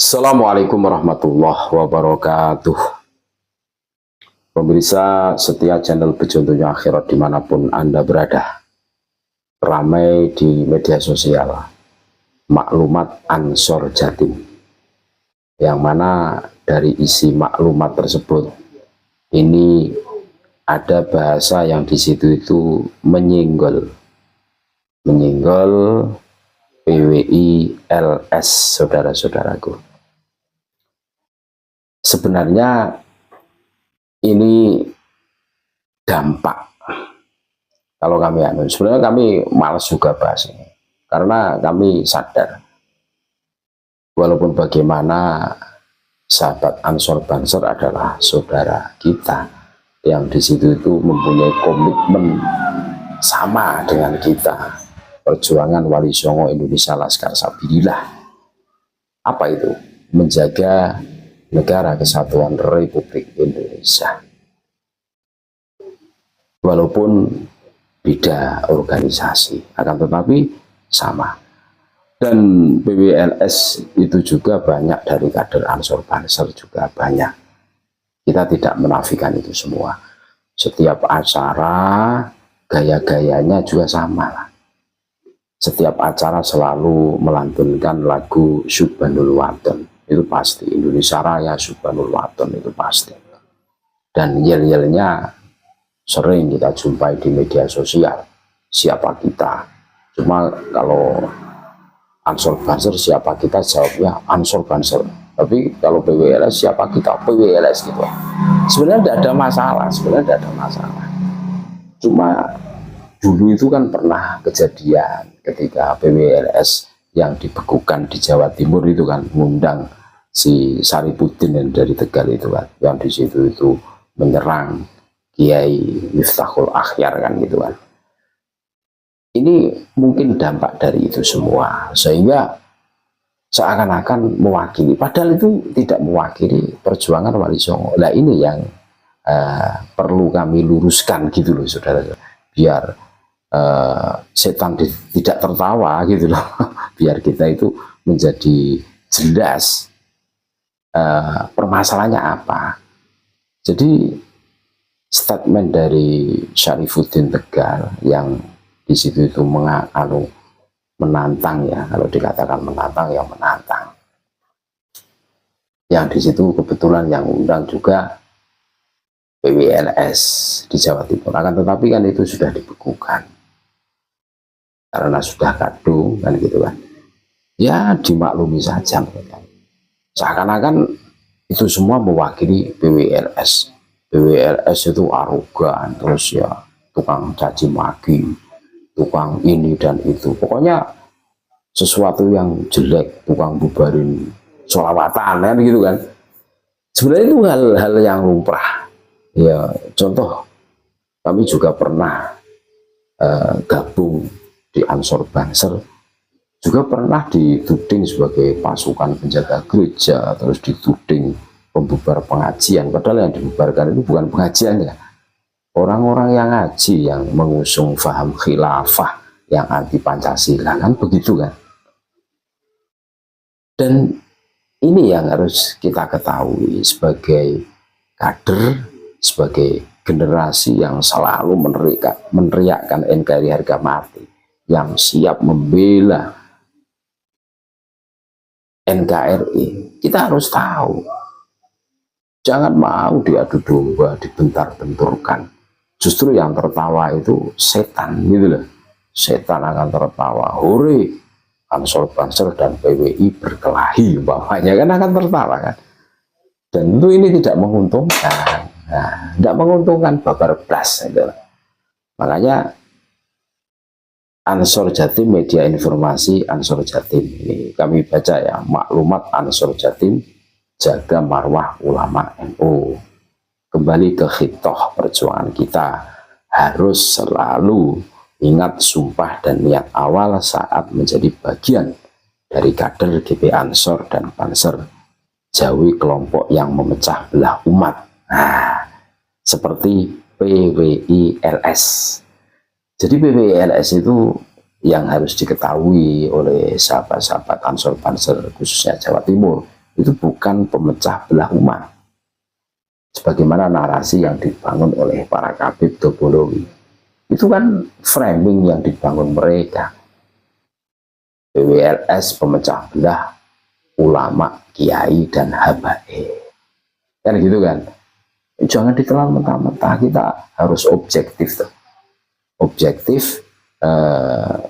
Assalamualaikum warahmatullahi wabarakatuh. Pemirsa setia channel Pecontohnya Akhirat dimanapun Anda berada. Ramai di media sosial maklumat Ansor Jatim, yang mana dari isi maklumat tersebut ini ada bahasa yang di situ itu menyinggol PWI LS, saudara-saudaraku. Sebenarnya ini dampak, kalau kami sebenarnya kami malas juga bahas ini, karena kami sadar walaupun bagaimana sahabat Ansor Banser adalah saudara kita yang di situ itu mempunyai komitmen sama dengan kita, perjuangan Wali Songo Indonesia Laskar Sabilillah. Apa itu? Menjaga negara kesatuan Republik Indonesia. Walaupun beda organisasi, akan tetapi sama. Dan PWLS itu juga banyak dari kader Ansor Banser, juga banyak. Kita tidak menafikan itu semua. Setiap acara gaya-gayanya juga sama lah. Setiap acara selalu melantunkan lagu Subhanul Waton, itu pasti. Indonesia Raya, Subhanul Waton, itu pasti. Dan yel-yelnya sering kita jumpai di media sosial. Siapa kita? Cuma kalau Ansor Banser siapa kita, jawabnya Ansor Banser. Tapi kalau PWLS siapa kita? PWLS gitu. Sebenarnya tidak ada masalah, Cuma dulu itu kan pernah kejadian ketika PWLS yang dibekukan di Jawa Timur itu kan ngundang si Saripudin yang dari Tegal itu kan, yang di situ itu menyerang Kiai Miftahul Akhyar kan gitu kan. Ini mungkin dampak dari itu semua, sehingga seakan-akan mewakili, padahal itu tidak mewakili perjuangan Wali Songo. Nah ini yang perlu kami luruskan gitu loh, saudara, biar setan tidak tertawa gitu loh. Biar kita itu menjadi jelas permasalahannya apa. Jadi statement dari Syarifuddin Tegal yang di situ itu menantang, ya, kalau dikatakan menantang, yang menantang. Yang di situ kebetulan yang undang juga PWLS di Jawa Timur. Akan tetapi kan itu sudah dibekukan karena sudah kadung kan gitu kan. Ya dimaklumi saja kan. Seakan-akan itu semua mewakili PWLS. PWLS itu arogan, terus ya tukang caci maki, tukang ini dan itu. Pokoknya sesuatu yang jelek, tukang bubarin sholawatan kan gitu kan. Sebenarnya itu hal-hal yang lumrah. Ya contoh, kami juga pernah gabung di Ansor Banser, juga pernah dituding sebagai pasukan penjaga gereja, terus dituding pembubar pengajian, padahal yang dibubarkan itu bukan pengajiannya, orang-orang yang ngaji, yang mengusung faham khilafah, yang anti Pancasila kan begitu kan. Dan ini yang harus kita ketahui sebagai kader, sebagai generasi yang selalu meneriakkan NKRI harga mati, yang siap membela NKRI. Kita harus tahu, jangan mau diadu domba, dibentar-benturkan. Justru yang tertawa itu setan gitu loh. Setan akan tertawa, hore, Ansor Banser dan PWI berkelahi, bapaknya kan akan tertawa kan. Dan tentu ini tidak menguntungkan. Nah, tidak menguntungkan, babar blas gitu. Makanya Ansor Jatim, media informasi Ansor Jatim ini kami baca ya, maklumat Ansor Jatim, jaga marwah ulama NU. Kembali ke khitoh perjuangan kita, harus selalu ingat sumpah dan niat awal saat menjadi bagian dari kader GP Ansor dan Banser, jauhi kelompok yang memecah belah umat. Nah, seperti PWILS. Jadi PWILS itu yang harus diketahui oleh sahabat-sahabat Ansor Banser, khususnya Jawa Timur, itu bukan pemecah belah umat sebagaimana narasi yang dibangun oleh para Khabib Dobolowi. Itu kan framing yang dibangun mereka. PWLS pemecah belah ulama, kiai, dan habaib. Kan gitu kan. Jangan ditelan mentah-mentah, kita harus objektif tuh. Objektif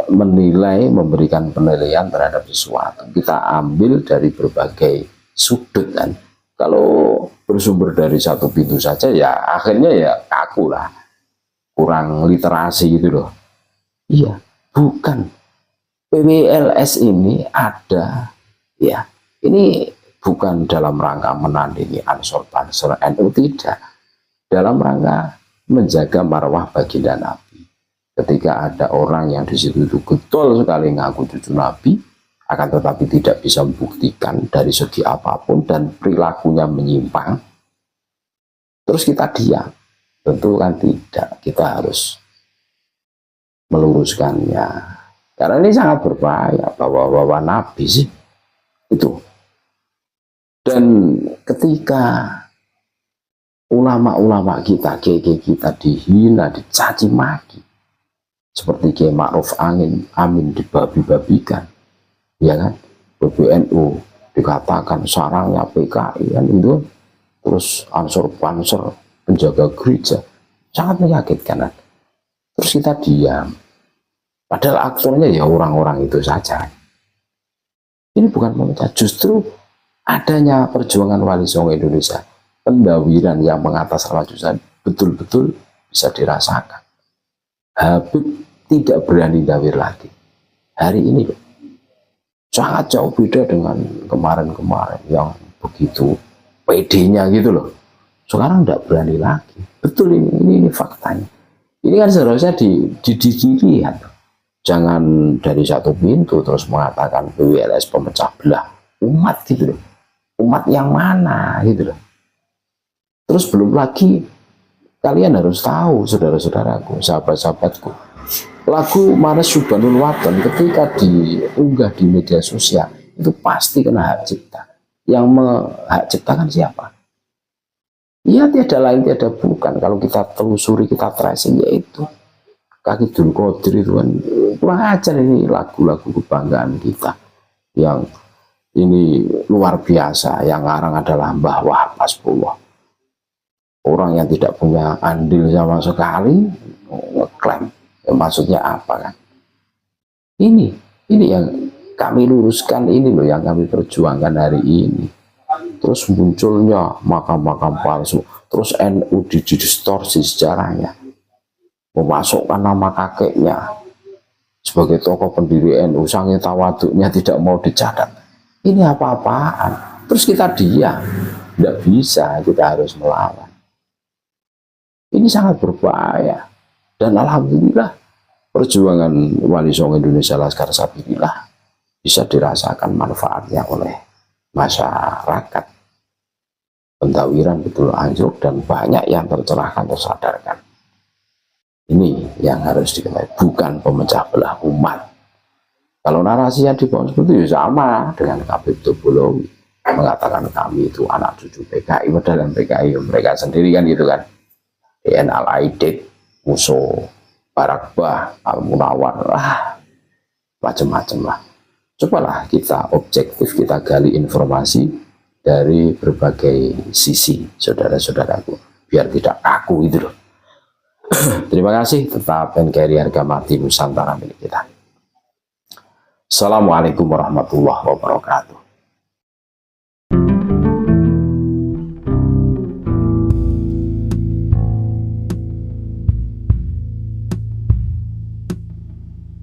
menilai, memberikan penilaian terhadap sesuatu. Kita ambil dari berbagai sudut kan. Kalau bersumber dari satu pintu saja ya akhirnya ya kaku lah, kurang literasi gitu loh. Iya, bukan. PWLS ini ada, ya ini bukan dalam rangka menandingi Ansor Banser NU, tidak, dalam rangka menjaga marwah baginda Nabi. Ketika ada orang yang di situ itu getol sekali ngaku cucu Nabi, akan tetapi tidak bisa membuktikan dari segi apapun dan perilakunya menyimpang, terus kita diam, tentu kan tidak, kita harus meluruskannya, karena ini sangat berbahaya. Bawa Nabi sih itu. Dan ketika ulama-ulama kita, kiai kita dihina, dicaci maki, seperti Kiai Ma'ruf Amin dibabi-babikan, ya kan, PBNU dikatakan sarangnya PKI kan itu, terus Ansor Banser penjaga gereja, sangat menyakitkan kan. Terus kita diam, padahal aktornya ya orang-orang itu saja. Ini bukan memecah, justru adanya perjuangan Wali Songo Indonesia, pendawiran yang mengatasnamakan betul-betul bisa dirasakan. Habib tidak berani dawir lagi hari ini loh. Sangat jauh beda dengan kemarin-kemarin yang begitu PD-nya gitu loh. Sekarang tidak berani lagi. Betul, ini faktanya. Ini kan seharusnya dilihat. Jangan dari satu pintu terus mengatakan PWLS pemecah belah umat gitu loh. Umat yang mana gitu loh. Terus belum lagi kalian harus tahu, saudara-saudaraku, sahabat-sahabatku, lagu Manes Subhanul Watan ketika diunggah di media sosial itu pasti kena hak cipta. Yang hak ciptakan siapa? Ya tiada lain tiada bukan, kalau kita telusuri, kita tracing, yaitu Kaki Dul Qadir itu kan. Kurang ajar, ini lagu-lagu kebanggaan kita yang ini luar biasa. Yang ngarang adalah Mbah Wahab Hasbullah, orang yang tidak punya andil sama sekali ngeklaim. Ya, maksudnya apa kan? Ini yang kami luruskan, ini loh yang kami perjuangkan hari ini. Terus munculnya makam-makam palsu, terus NU didistorsi sejarahnya, memasukkan nama kakeknya sebagai tokoh pendiri NU, saking tawaduknya tidak mau dicatat. Ini apa-apaan? Terus kita diam, tidak bisa, kita harus melawan. Ini sangat berbahaya. Dan alhamdulillah perjuangan Wali Songo Indonesia Laskar Sabilillah bisa dirasakan manfaatnya oleh masyarakat. Pentawiran betul anjlok dan banyak yang tercerahkan, tersadarkan. Ini yang harus diketahui, bukan pemecah belah umat. Kalau narasi yang dibangun seperti itu sama dengan Khabib Dobolowi mengatakan kami itu anak cucu PKI, padahal PKI mereka sendiri kan gitu kan. DN Al-Aidid, Musuh, Barakbah, Al-Munawar, macam-macam lah. Cobalah kita objektif, kita gali informasi dari berbagai sisi, saudara-saudaraku, biar tidak kaku gitu loh. Terima kasih, tetap NKRI harga mati Nusantara milik kita. Assalamualaikum warahmatullahi wabarakatuh.